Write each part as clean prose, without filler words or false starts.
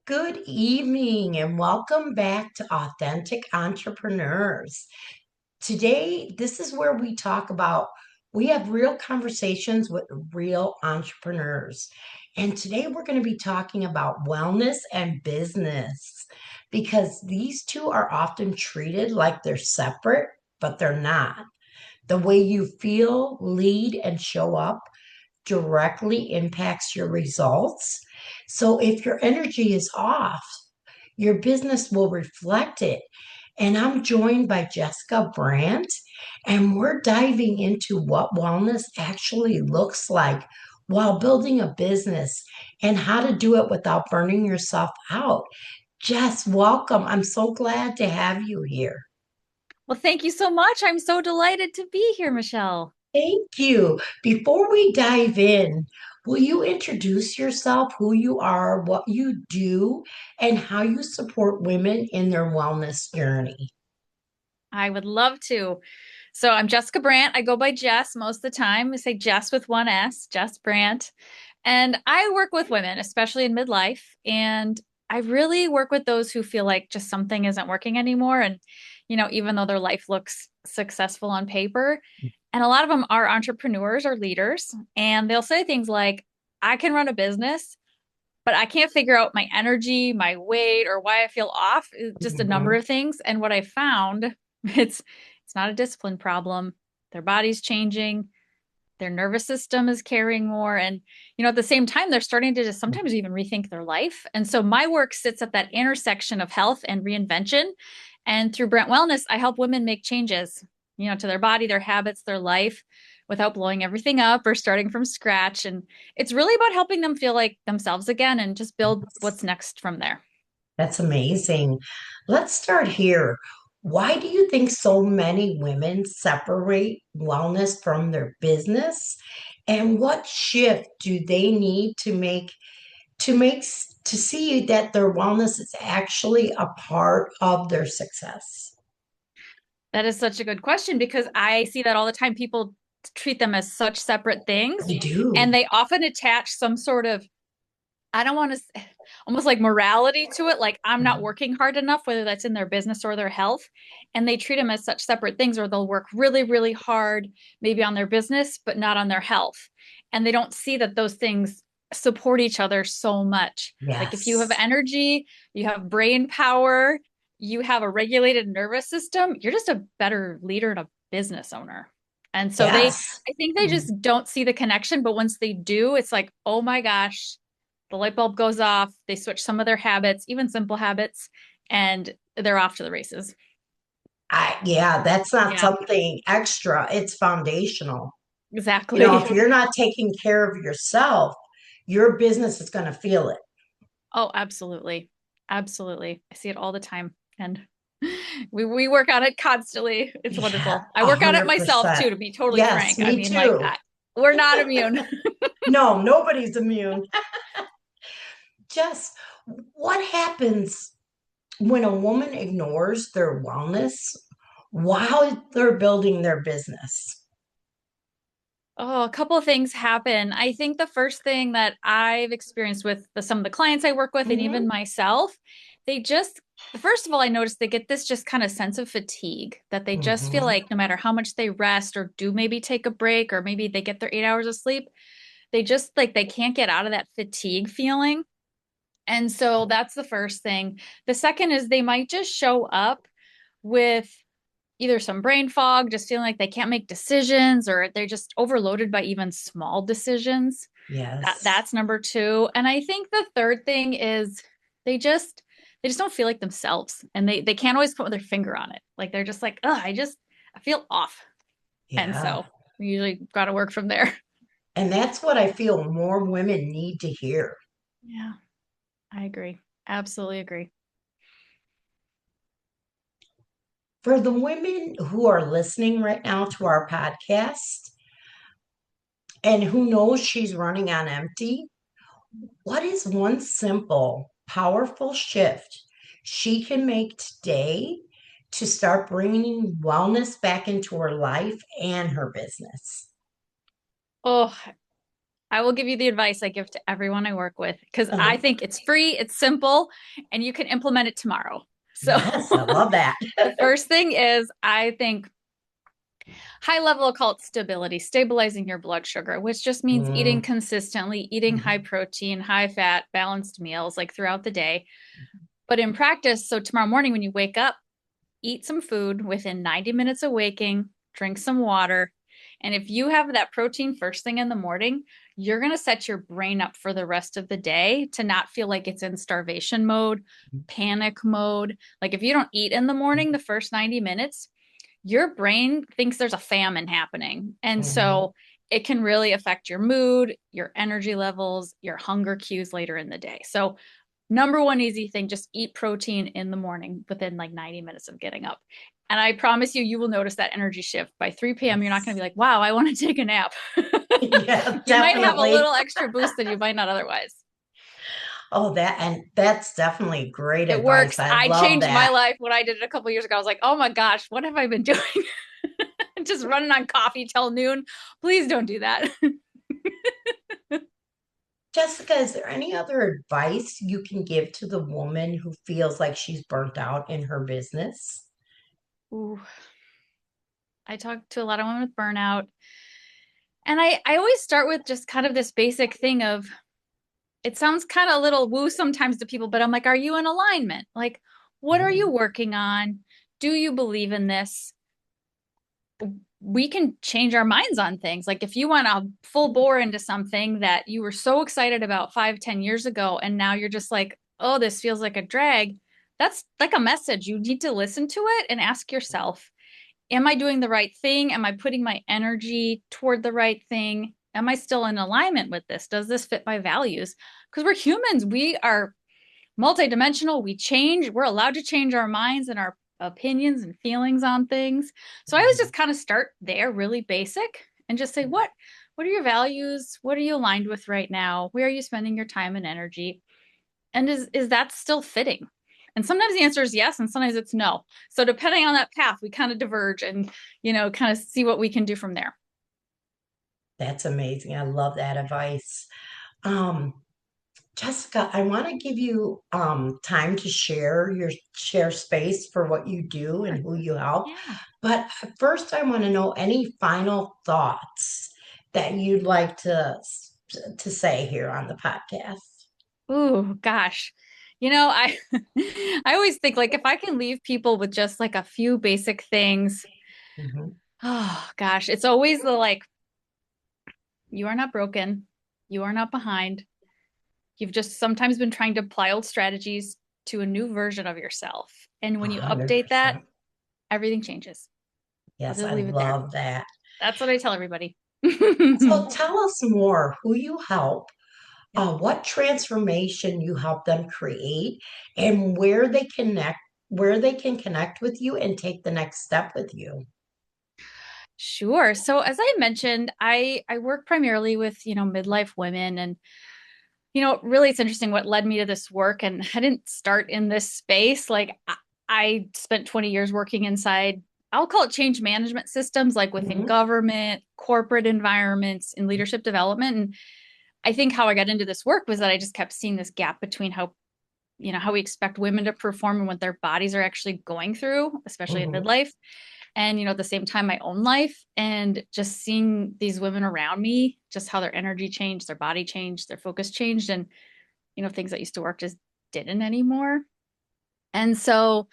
Good evening and welcome back to Authentic Entrepreneurs. Today, this is where we have real conversations with real entrepreneurs. And today we're going to be talking about wellness and business because these two are often treated like they're separate, but they're not. The way you feel, lead, and show up directly impacts your results. So if your energy is off, your business will reflect it. And I'm joined by Jessica Brandt, and we're diving into what wellness actually looks like while building a business and how to do it without burning yourself out. Jess, welcome. I'm so glad to have you here. Well, thank you so much. I'm so delighted to be here, Michelle. Thank you. Before we dive in, will you introduce yourself, who you are, what you do, and how you support women in their wellness journey? I would love to. So I'm Jessica Brandt. I go by Jess most of the time. I say Jess with one S, Jess Brandt. And I work with women, especially in midlife. And I really work with those who feel like just something isn't working anymore. And, even though their life looks successful on paper, and a lot of them are entrepreneurs or leaders, and they'll say things like, I can run a business, but I can't figure out my energy, my weight, or why I feel off. Just a number Mhm. of things. And what I found, it's not a discipline problem. Their body's changing, their nervous system is carrying more. And, at the same time, they're starting to just sometimes even rethink their life. And so my work sits at that intersection of health and reinvention. And through Brandt Wellness, I help women make changes, to their body, their habits, their life without blowing everything up or starting from scratch. And it's really about helping them feel like themselves again and just build what's next from there. That's amazing. Let's start here. Why do you think so many women separate wellness from their business? And what shift do they need to see that their wellness is actually a part of their success? That is such a good question because I see that all the time. People treat them as such separate things, I do. and they often attach some sort of, I don't want to, almost like morality to it, like I'm not working hard enough, whether that's in their business or their health. And they treat them as such separate things, or they'll work really, really hard, maybe on their business, but not on their health. And they don't see that those things support each other so much. Like if you have Yes. energy, you have brain power, you have a regulated nervous system, you're just a better leader and a business owner. And so Yes. I think they just don't see the connection. But once they do, it's like, oh my gosh, the light bulb goes off. They switch some of their habits, even simple habits, and they're off to the races. Yeah, that's not Yeah, something extra. It's foundational. exactly. If you're not taking care of yourself, your business is going to feel it. Oh, absolutely. Absolutely. I see it all the time. And we work on it constantly. It's Yeah, wonderful. I a work on it hundred myself percent. too, to be totally Yes, frank. I me mean, like, too. we're not immune. No, nobody's immune. Just what happens when a woman ignores their wellness while they're building their business? Oh, a couple of things happen. I think the first thing that I've experienced with some of the clients I work with and even Hmm. myself, they just, first of all, I noticed they get this just kind of sense of fatigue that they just feel Hmm. like no matter how much they rest or do maybe take a break or maybe they get their 8 hours of sleep, they just like they can't get out of that fatigue feeling. And so that's the first thing. The second is they might just show up with either some brain fog, just feeling like they can't make decisions, or they're just overloaded by even small decisions. Yes. That's number two. And I think the third thing is they just they just don't feel like themselves, and they can't always put their finger on it. Like they're just like, oh, I feel off. And Yeah. so we usually got to work from there. And that's what I feel more women need to hear. Yeah, I agree. Absolutely agree. For the women who are listening right now to our podcast and who knows she's running on empty, what is one simple, powerful shift she can make today to start bringing wellness back into her life and her business? Oh, I will give you the advice I give to everyone I work with because I Uh-huh. think it's free, it's simple, and you can implement it tomorrow. So Yes, I love that. the first thing is I think high level occult stability, stabilizing your blood sugar, which just means eating Mm, consistently, eating high mhm, protein, high fat, balanced meals like throughout the day. But in practice, so tomorrow morning when you wake up, eat some food within 90 minutes of waking, drink some water. And if you have that protein first thing in the morning, you're going to set your brain up for the rest of the day to not feel like it's in starvation mode, panic mode. Like if you don't eat in the morning, the first 90 minutes, your brain thinks there's a famine happening. And mhm. so it can really affect your mood, your energy levels, your hunger cues later in the day. So number one easy thing, just eat protein in the morning within like 90 minutes of getting up. And I promise you, you will notice that energy shift. By 3 p.m., you're not going to be Yes. like, wow, I want to take a nap. Yeah, You might have a definitely. little extra boost that you might not otherwise. Oh, that's definitely great It advice. works. I I love changed my that. life when I did it a couple years ago. I was like, oh my gosh, what have I been doing? Just running on coffee till noon. Please don't do that. Jessica, is there any other advice you can give to the woman who feels like she's burnt out in her business? Ooh, I talk to a lot of women with burnout. And I always start with just kind of this basic thing of it sounds kind of a little woo sometimes to people, but I'm like, are you in alignment? Like, what are you Mhm, working on? Do you believe in this? We can change our minds on things. Like if you went a full bore into something that you were so excited about 5, 10 years ago, and now you're just like, oh, this feels like a drag. That's like a message. You need to listen to it and ask yourself, am I doing the right thing? Am I putting my energy toward the right thing? Am I still in alignment with this? Does this fit my values? Because we're humans. We are multidimensional. We change. We're allowed to change our minds and our opinions and feelings on things. So I always mhm. just kind of start there, really basic, and just say, what are your values? What are you aligned with right now? Where are you spending your time and energy? And is that still fitting? And sometimes the answer is yes, and sometimes it's no. So depending on that path, we kind of diverge and kind of see what we can do from there. That's amazing. I love that advice. Um, Jessica, I want to give you time to share space for what you do and Sure. who you help. Yeah. But first, I want to know any final thoughts that you'd like to say here on the podcast. Ooh, gosh. I I always think like if I can leave people with just like a few basic things, Mhm, oh gosh, it's always the like, you are not broken, you are not behind. You've just sometimes been trying to apply old strategies to a new version of yourself. And when you update that, 100%. everything changes. I'll Yes, just I leave it there. love that. That's what I tell everybody. So tell us more who you help, Yep. what transformation you help them create, and where they can connect with you and take the next step with you. Sure. So as I mentioned, I work primarily with, midlife women and really it's interesting what led me to this work and I didn't start in this space. Like I spent 20 years working inside I'll call it change management systems like within Mhm, government, corporate environments, in leadership development. And I think how I got into this work was that I just kept seeing this gap between how we expect women to perform and what their bodies are actually going through, especially in mhm. midlife. And, at the same time, my own life and just seeing these women around me, just how their energy changed, their body changed, their focus changed. And, things that used to work just didn't anymore. And so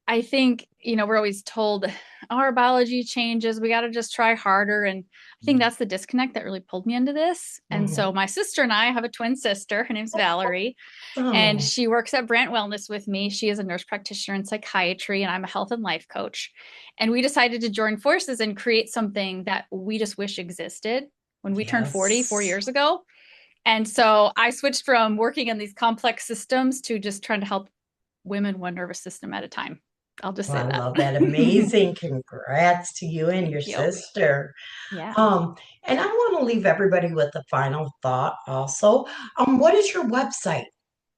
I think, we're always told our biology changes. We got to just try harder. And I think that's the disconnect that really pulled me into this. And so Mhm. my sister and I have a twin sister. Her name's Valerie and Oh, she works at Brandt Wellness with me. She is a nurse practitioner in psychiatry, and I'm a health and life coach. And we decided to join forces and create something that we just wish existed when we turned 40 yes. years ago. And so I switched from working in these complex systems to just trying to help women one nervous system at a time. I'll just Well, say I that. love that. Amazing. Congrats to you and Thank your you. sister. Yeah. Um, and I want to leave everybody with a final thought also. What is your website,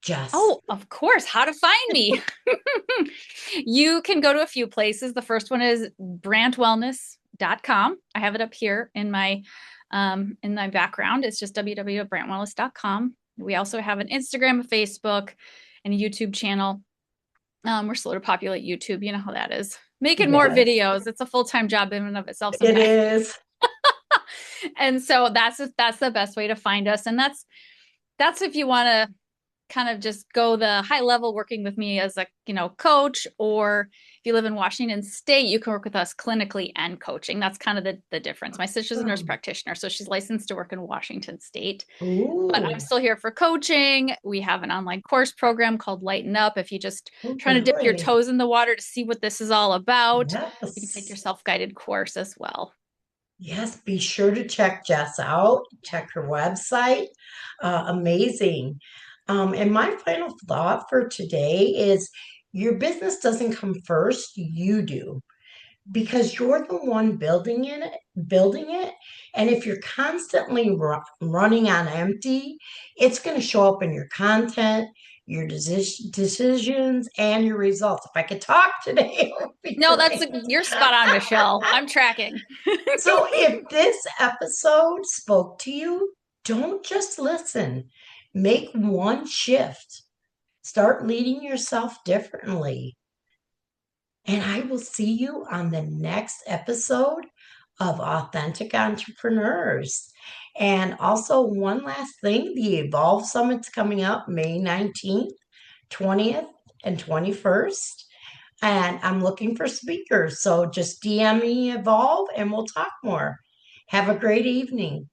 Jess? Oh, of course. How to find me. You can go to a few places. The first one is brandtwellness.com. I have it up here in my In my background, it's just www.brandtwellness.com. We also have an Instagram, a Facebook, and a YouTube channel. We're slow to populate YouTube. You know how that is. Making more Yes, videos. It's a full-time job in and of itself it sometimes. is. And so that's the best way to find us. And that's if you want to kind of just go the high level working with me as a coach, or if you live in Washington State, you can work with us clinically and coaching. That's kind of the difference. My sister's a nurse Oh, practitioner, so she's licensed to work in Washington State, but I'm ooh, still here for coaching. We have an online course program called Lighten Up. If you just oh, trying to dip your really? toes in the water to see what this is all about, you can take your Yes. self-guided course as well. Yes, be sure to check Jess out. Check her website. Amazing. And my final thought for today is your business doesn't come first, you do. Because you're the one building it. And if you're constantly running on empty, it's going to show up in your content, your decisions, and your results. If I could talk today, it would be No, great. you're spot on, Michelle. I'm tracking. So if this episode spoke to you, don't just listen. Make one shift. Start leading yourself differently. And I will see you on the next episode of Authentic Entrepreneurs. And also, one last thing, the Evolve Summit's coming up May 19th, 20th, and 21st. And I'm looking for speakers. So just DM me Evolve and we'll talk more. Have a great evening.